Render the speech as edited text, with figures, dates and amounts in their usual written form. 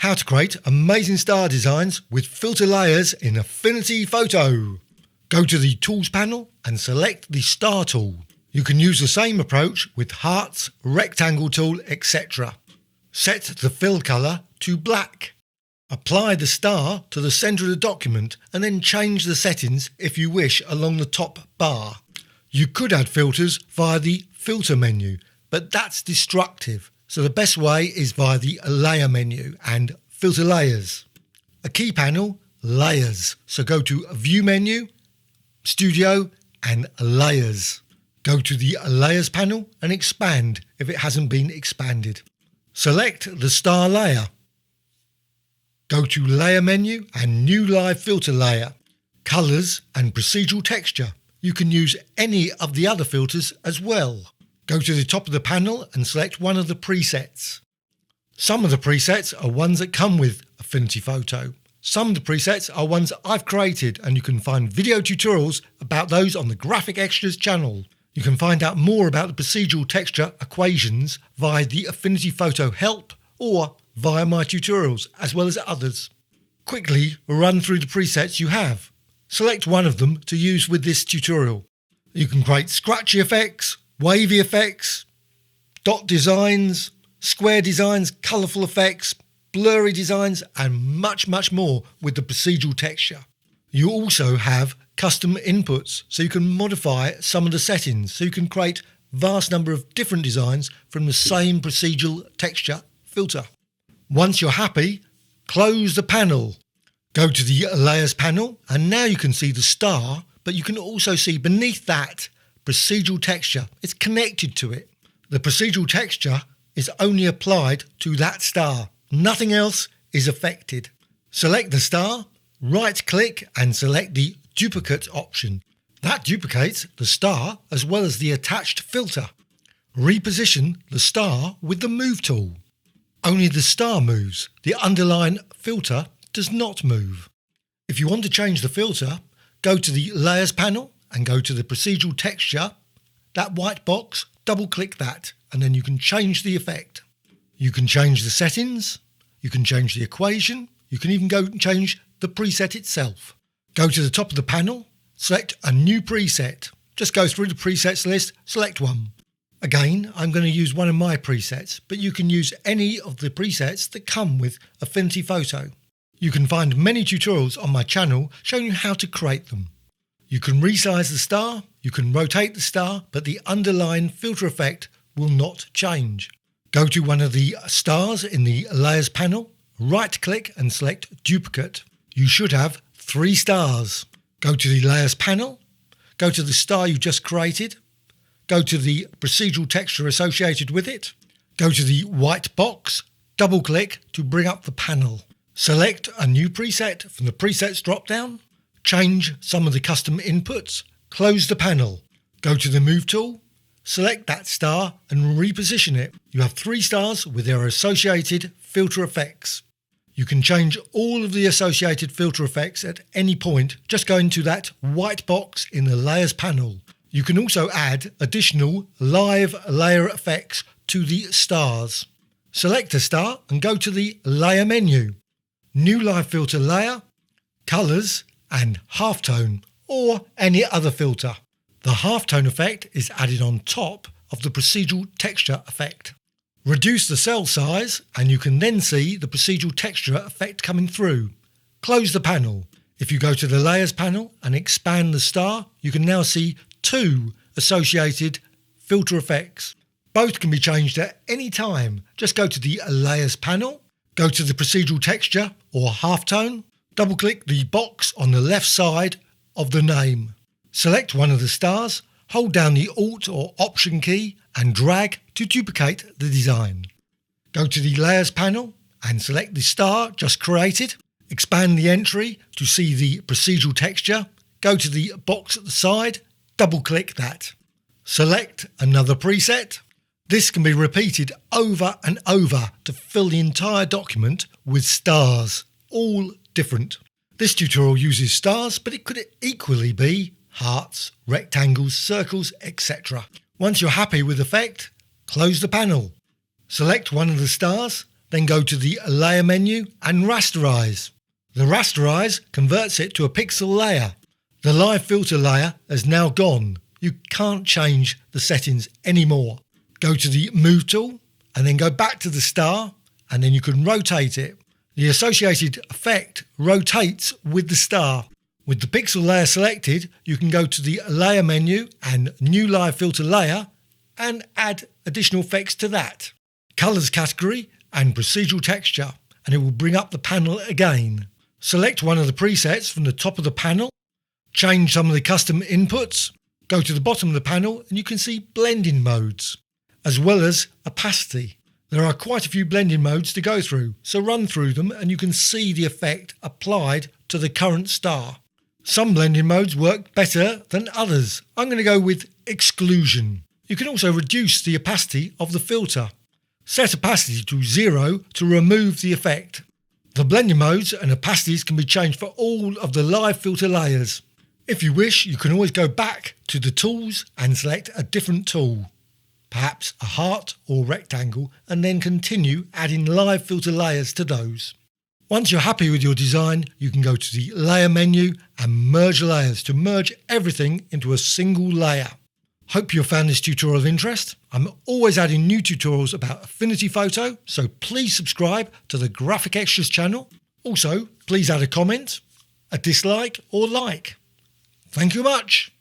How to create amazing star designs with filter layers in Affinity Photo. Go to the Tools panel and select the Star tool. You can use the same approach with Hearts, Rectangle tool, etc. Set the fill colour to black. Apply the star to the centre of the document and then change the settings if you wish along the top bar. You could add filters via the Filter menu, but that's destructive, so the best way is via the Layer menu and Filter Layers. A key panel, Layers, so go to View menu, Studio and Layers. Go to the Layers panel and expand if it hasn't been expanded. Select the star layer. Go to Layer menu and New Live Filter Layer, Colours and Procedural Texture. You can use any of the other filters as well. Go to the top of the panel and select one of the presets. Some of the presets are ones that come with Affinity Photo. Some of the presets are ones that I've created, and you can find video tutorials about those on the Graphic Extras channel. You can find out more about the procedural texture equations via the Affinity Photo help or via my tutorials, as well as others. Quickly run through the presets you have. Select one of them to use with this tutorial. You can create scratchy effects, wavy effects, dot designs, square designs, colourful effects, blurry designs and much more with the procedural texture. You also have custom inputs, so you can modify some of the settings, so you can create a vast number of different designs from the same procedural texture filter. Once you're happy, close the panel. Go to the Layers panel and now you can see the star, but you can also see beneath that procedural texture. It's connected to it. The procedural texture is only applied to that star. Nothing else is affected. Select the star, right click and select the duplicate option. That duplicates the star as well as the attached filter. Reposition the star with the Move tool. Only the star moves. The underlying filter does not move. If you want to change the filter, go to the Layers panel and go to the procedural texture. That white box, double click that and then you can change the effect. You can change the settings, you can change the equation, you can even go and change the preset itself. Go to the top of the panel, select a new preset. Just go through the presets list, select one. Again, I'm going to use one of my presets, but you can use any of the presets that come with Affinity Photo. You can find many tutorials on my channel showing you how to create them. You can resize the star, you can rotate the star, but the underlying filter effect will not change. Go to one of the stars in the Layers panel, right click and select Duplicate. You should have 3 stars. Go to the Layers panel, go to the star you just created, go to the procedural texture associated with it, go to the white box, double click to bring up the panel. Select a new preset from the presets drop down, change some of the custom inputs, close the panel, go to the Move tool, select that star and reposition it. You have 3 stars with their associated filter effects. You can change all of the associated filter effects at any point, just go into that white box in the Layers panel. You can also add additional live layer effects to the stars. Select a star and go to the Layer menu. New Live Filter Layer, Colours and Halftone or any other filter. The halftone effect is added on top of the procedural texture effect. Reduce the cell size and you can then see the procedural texture effect coming through. Close the panel. If you go to the Layers panel and expand the star, you can now see 2 associated filter effects. Both can be changed at any time. Just go to the Layers panel, go to the procedural texture or halftone, double click the box on the left side of the name. Select one of the stars, hold down the Alt or Option key and drag to duplicate the design. Go to the Layers panel and select the star just created. Expand the entry to see the procedural texture. Go to the box at the side, double click that. Select another preset. This can be repeated over and over to fill the entire document with stars, all different. This tutorial uses stars, but it could equally be hearts, rectangles, circles, etc. Once you're happy with the effect, close the panel. Select one of the stars, then go to the Layer menu and Rasterize. The Rasterize converts it to a pixel layer. The live filter layer has now gone. You can't change the settings anymore. Go to the Move tool and then go back to the star, and then you can rotate it. The associated effect rotates with the star. With the pixel layer selected, you can go to the Layer menu and New Live Filter Layer and add additional effects to that. Colours category and procedural texture, and it will bring up the panel again. Select one of the presets from the top of the panel, change some of the custom inputs, go to the bottom of the panel and you can see blending modes, as well as opacity. There are quite a few blending modes to go through, so run through them and you can see the effect applied to the current star. Some blending modes work better than others. I'm going to go with exclusion. You can also reduce the opacity of the filter. Set opacity to 0 to remove the effect. The blending modes and opacities can be changed for all of the live filter layers. If you wish, you can always go back to the tools and select a different tool, perhaps a heart or rectangle, and then continue adding live filter layers to those. Once you're happy with your design, you can go to the Layer menu and Merge Layers to merge everything into a single layer. Hope you found this tutorial of interest. I'm always adding new tutorials about Affinity Photo, so please subscribe to the Graphic Extras channel. Also, please add a comment, a dislike or like. Thank you much.